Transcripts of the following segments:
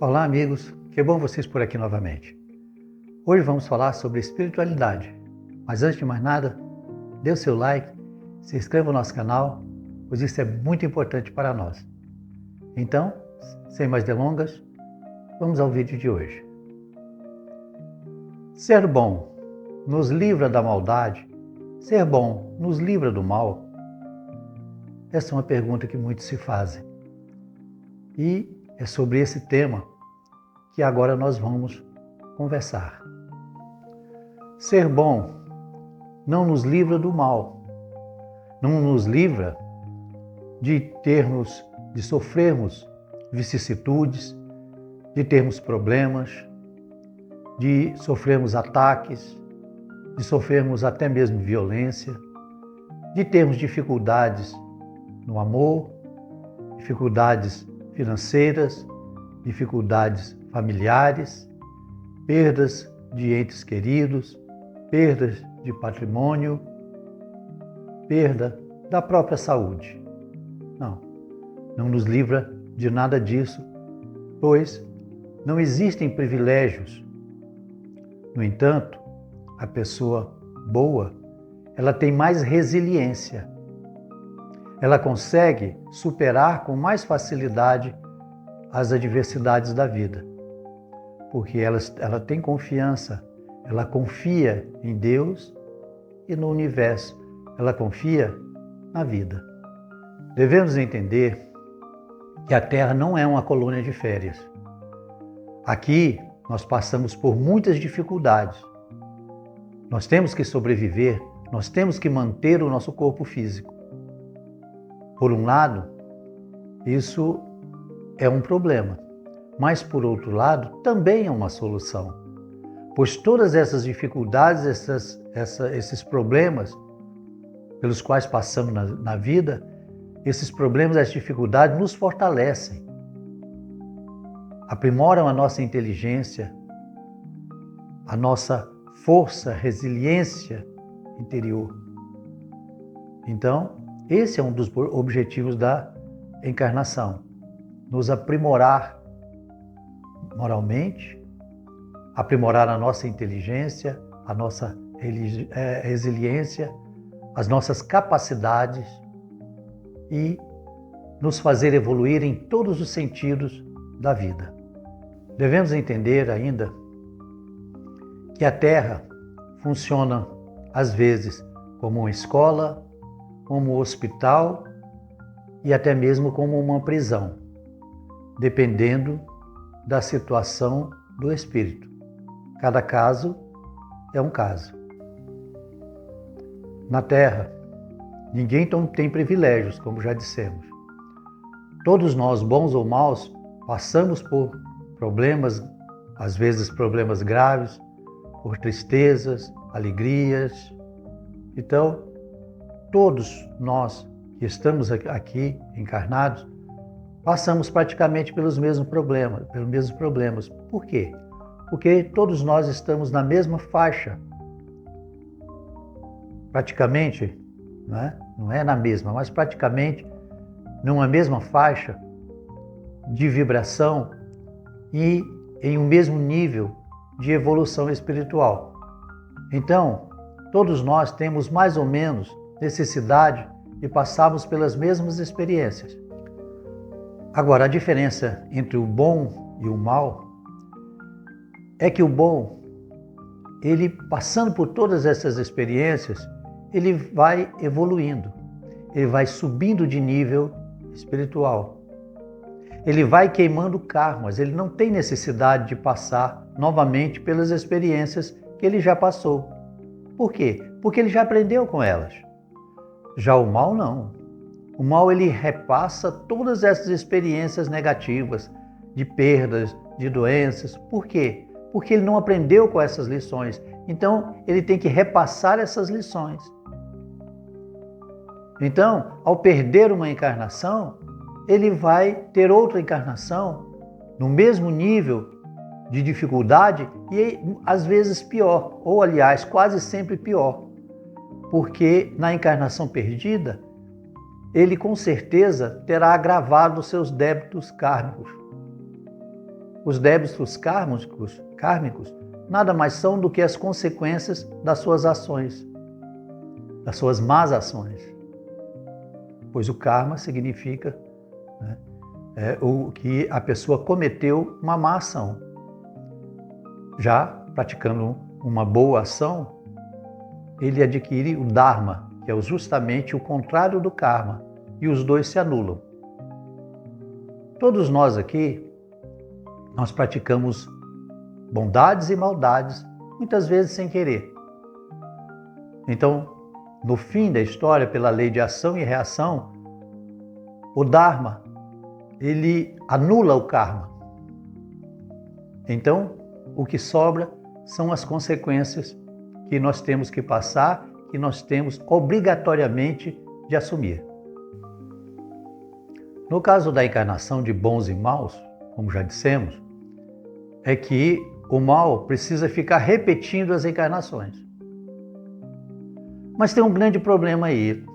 Olá, amigos, que bom vocês por aqui novamente. Hoje vamos falar sobre espiritualidade, mas antes de mais nada, dê o seu like, se inscreva no nosso canal, pois isso é muito importante para nós. Então, sem mais delongas, vamos ao vídeo de hoje. Ser bom nos livra da maldade? Ser bom nos livra do mal? Essa é uma pergunta que muitos se fazem. E é sobre esse tema que agora nós vamos conversar. Ser bom não nos livra do mal, não nos livra de sofrermos vicissitudes, de termos problemas, de sofrermos ataques, de sofrermos até mesmo violência, de termos dificuldades no amor, dificuldades financeiras, dificuldades familiares, perdas de entes queridos, perdas de patrimônio, perda da própria saúde. Não nos livra de nada disso, pois não existem privilégios. No entanto, a pessoa boa, ela tem mais resiliência. Ela consegue superar com mais facilidade as adversidades da vida, porque ela tem confiança, ela confia em Deus e no universo, ela confia na vida. Devemos entender que a Terra não é uma colônia de férias. Aqui nós passamos por muitas dificuldades. Nós temos que sobreviver, nós temos que manter o nosso corpo físico. Por um lado, isso é um problema, mas por outro lado, também é uma solução. Pois todas essas dificuldades, esses problemas pelos quais passamos na vida, esses problemas, essas dificuldades nos fortalecem, aprimoram a nossa inteligência, a nossa força, resiliência interior. Então, esse é um dos objetivos da encarnação, nos aprimorar moralmente, aprimorar a nossa inteligência, a nossa resiliência, as nossas capacidades e nos fazer evoluir em todos os sentidos da vida. Devemos entender ainda que a Terra funciona, às vezes, como uma escola, como um hospital e até mesmo como uma prisão, dependendo da situação do espírito. Cada caso é um caso. Na Terra, ninguém tem privilégios, como já dissemos. Todos nós, bons ou maus, passamos por problemas, às vezes problemas graves, por tristezas, alegrias. Então, todos nós que estamos aqui encarnados, passamos praticamente pelos mesmos problemas. Por quê? Porque todos nós estamos na mesma faixa. Praticamente, não é na mesma, mas praticamente numa mesma faixa de vibração e em um mesmo nível de evolução espiritual. Então, todos nós temos mais ou menos necessidade de passarmos pelas mesmas experiências. Agora, a diferença entre o bom e o mal é que o bom, ele passando por todas essas experiências, ele vai evoluindo, ele vai subindo de nível espiritual. Ele vai queimando karmas, ele não tem necessidade de passar novamente pelas experiências que ele já passou. Por quê? Porque ele já aprendeu com elas. Já o mal não. O mal ele repassa todas essas experiências negativas, de perdas, de doenças. Por quê? Porque ele não aprendeu com essas lições. Então, ele tem que repassar essas lições. Então, ao perder uma encarnação, ele vai ter outra encarnação no mesmo nível de dificuldade e às vezes pior, ou aliás, quase sempre pior. Porque na encarnação perdida, ele com certeza terá agravado seus débitos kármicos. os débitos kármicos nada mais são do que as consequências das suas ações, das suas más ações. Pois o karma significa, né, o que a pessoa cometeu uma má ação. Já praticando uma boa ação, ele adquire o dharma, que é justamente o contrário do karma, e os dois se anulam. Todos nós aqui, nós praticamos bondades e maldades, muitas vezes sem querer. Então, no fim da história, pela lei de ação e reação, o dharma, ele anula o karma. Então, o que sobra são as consequências que nós temos que passar, que nós temos obrigatoriamente de assumir. No caso da encarnação de bons e maus, como já dissemos, é que o mal precisa ficar repetindo as encarnações. Mas tem um grande problema aí.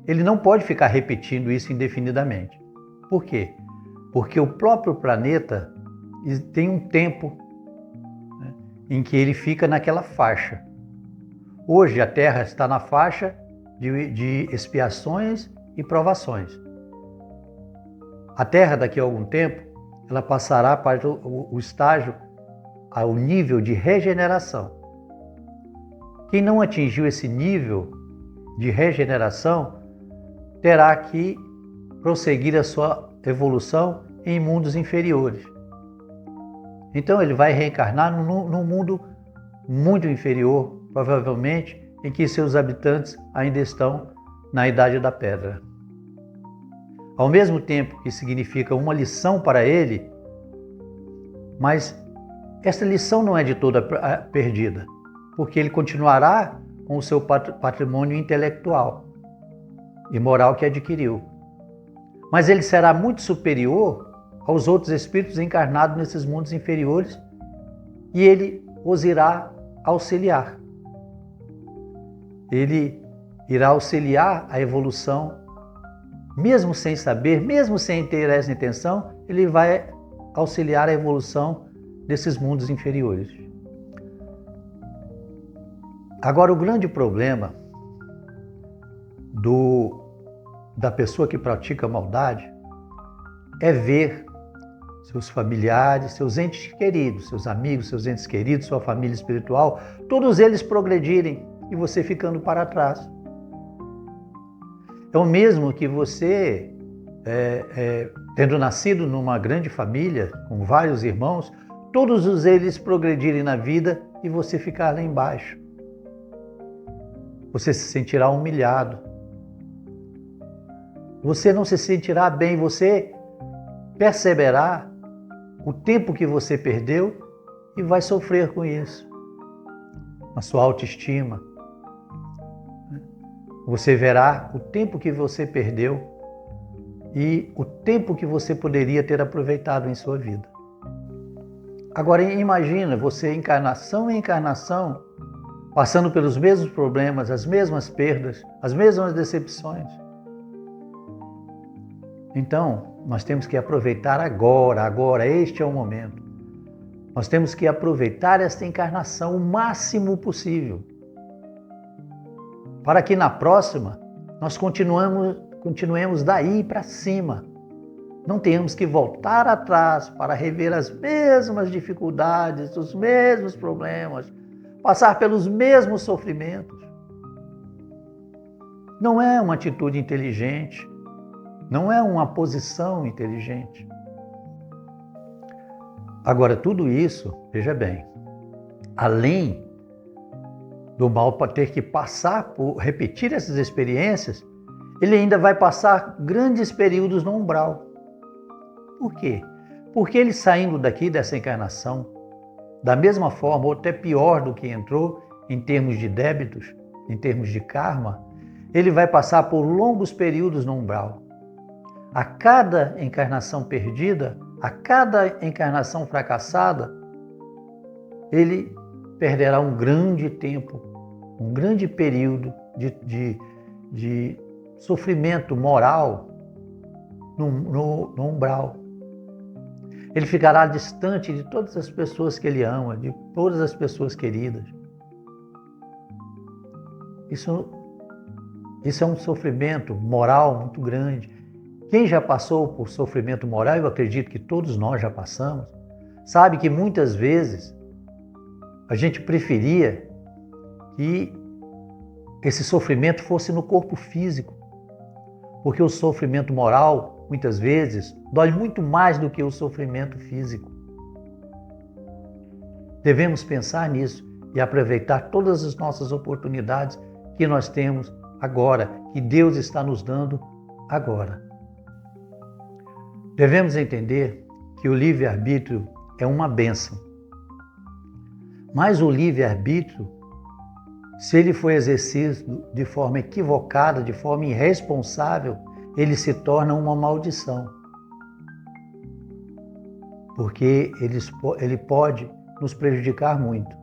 Ele não pode ficar repetindo isso indefinidamente. Por quê? Porque o próprio planeta tem um tempo, né, em que ele fica naquela faixa. Hoje a Terra está na faixa de expiações e provações. A Terra, daqui a algum tempo, ela passará para o estágio, ao nível de regeneração. Quem não atingiu esse nível de regeneração terá que prosseguir a sua evolução em mundos inferiores. Então ele vai reencarnar num mundo muito inferior, provavelmente, em que seus habitantes ainda estão na Idade da Pedra. Ao mesmo tempo que significa uma lição para ele, mas essa lição não é de toda perdida, porque ele continuará com o seu patrimônio intelectual e moral que adquiriu. Mas ele será muito superior aos outros espíritos encarnados nesses mundos inferiores e ele os irá auxiliar. Ele irá auxiliar a evolução, mesmo sem saber, mesmo sem ter essa intenção, ele vai auxiliar a evolução desses mundos inferiores. Agora, o grande problema da pessoa que pratica maldade é ver seus familiares, seus entes queridos, seus amigos, seus entes queridos, sua família espiritual, todos eles progredirem e você ficando para trás. É o mesmo que você, tendo nascido numa grande família, com vários irmãos, todos eles progredirem na vida e você ficar lá embaixo. Você se sentirá humilhado. Você não se sentirá bem, você perceberá o tempo que você perdeu e vai sofrer com isso. A sua autoestima. Você verá o tempo que você perdeu e o tempo que você poderia ter aproveitado em sua vida. Agora imagina você, encarnação em encarnação, passando pelos mesmos problemas, as mesmas perdas, as mesmas decepções. Então, nós temos que aproveitar agora, este é o momento. Nós temos que aproveitar esta encarnação o máximo possível, para que na próxima nós continuemos daí para cima. Não tenhamos que voltar atrás para rever as mesmas dificuldades, os mesmos problemas, passar pelos mesmos sofrimentos. Não é uma atitude inteligente, não é uma posição inteligente. Agora, tudo isso, veja bem, além do mal para ter que passar por repetir essas experiências, ele ainda vai passar grandes períodos no umbral. Por quê? Porque ele saindo daqui dessa encarnação, da mesma forma ou até pior do que entrou em termos de débitos, em termos de karma, ele vai passar por longos períodos no umbral. A cada encarnação perdida, a cada encarnação fracassada, ele perderá um grande tempo, um grande período de sofrimento moral no umbral. Ele ficará distante de todas as pessoas que ele ama, de todas as pessoas queridas. Isso é um sofrimento moral muito grande. Quem já passou por sofrimento moral, eu acredito que todos nós já passamos, sabe que muitas vezes a gente preferia que esse sofrimento fosse no corpo físico, porque o sofrimento moral, muitas vezes, dói muito mais do que o sofrimento físico. Devemos pensar nisso e aproveitar todas as nossas oportunidades que nós temos agora, que Deus está nos dando agora. Devemos entender que o livre-arbítrio é uma bênção. Mas o livre-arbítrio, se ele for exercido de forma equivocada, de forma irresponsável, ele se torna uma maldição. Porque ele pode nos prejudicar muito.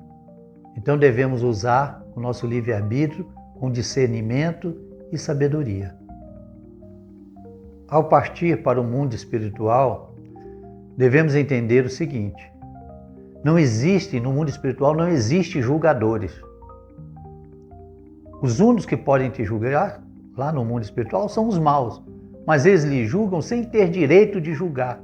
Então devemos usar o nosso livre-arbítrio com discernimento e sabedoria. Ao partir para o mundo espiritual, devemos entender o seguinte: no mundo espiritual não existe julgadores. Os únicos que podem te julgar lá no mundo espiritual são os maus, mas eles lhe julgam sem ter direito de julgar,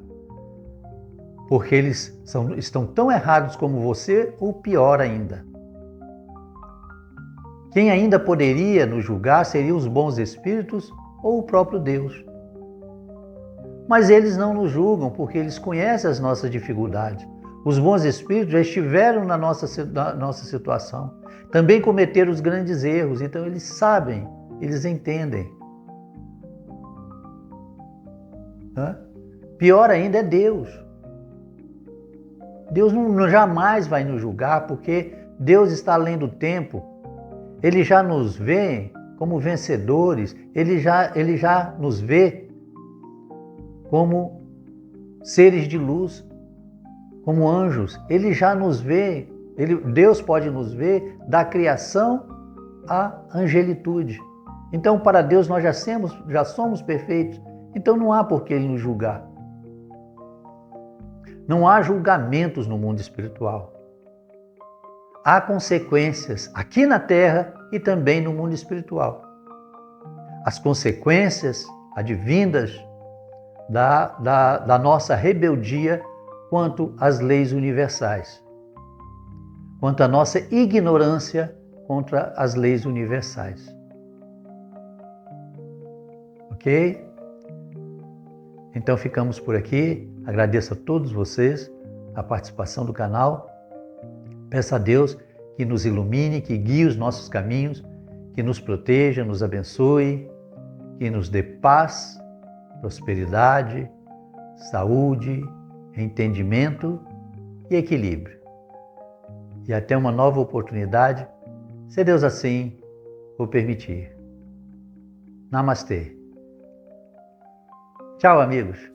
porque eles estão tão errados como você ou pior ainda. Quem ainda poderia nos julgar seriam os bons espíritos ou o próprio Deus. Mas eles não nos julgam porque eles conhecem as nossas dificuldades. Os bons espíritos já estiveram na nossa situação. Também cometeram os grandes erros, então eles sabem, eles entendem. Pior ainda é Deus. Deus jamais vai nos julgar porque Deus está além do tempo. Ele já nos vê como vencedores, ele já nos vê como seres de luz, como anjos. Ele já nos vê, Deus pode nos ver da criação à angelitude. Então, para Deus, nós já somos perfeitos. Então, não há por que Ele nos julgar. Não há julgamentos no mundo espiritual. Há consequências aqui na Terra e também no mundo espiritual. As consequências advindas da nossa rebeldia quanto às leis universais, quanto à nossa ignorância contra as leis universais. Ok? Então ficamos por aqui. Agradeço a todos vocês a participação do canal. Peço a Deus que nos ilumine, que guie os nossos caminhos, que nos proteja, nos abençoe, que nos dê paz, prosperidade, saúde, entendimento e equilíbrio. E até uma nova oportunidade, se Deus assim o permitir. Namastê. Tchau, amigos.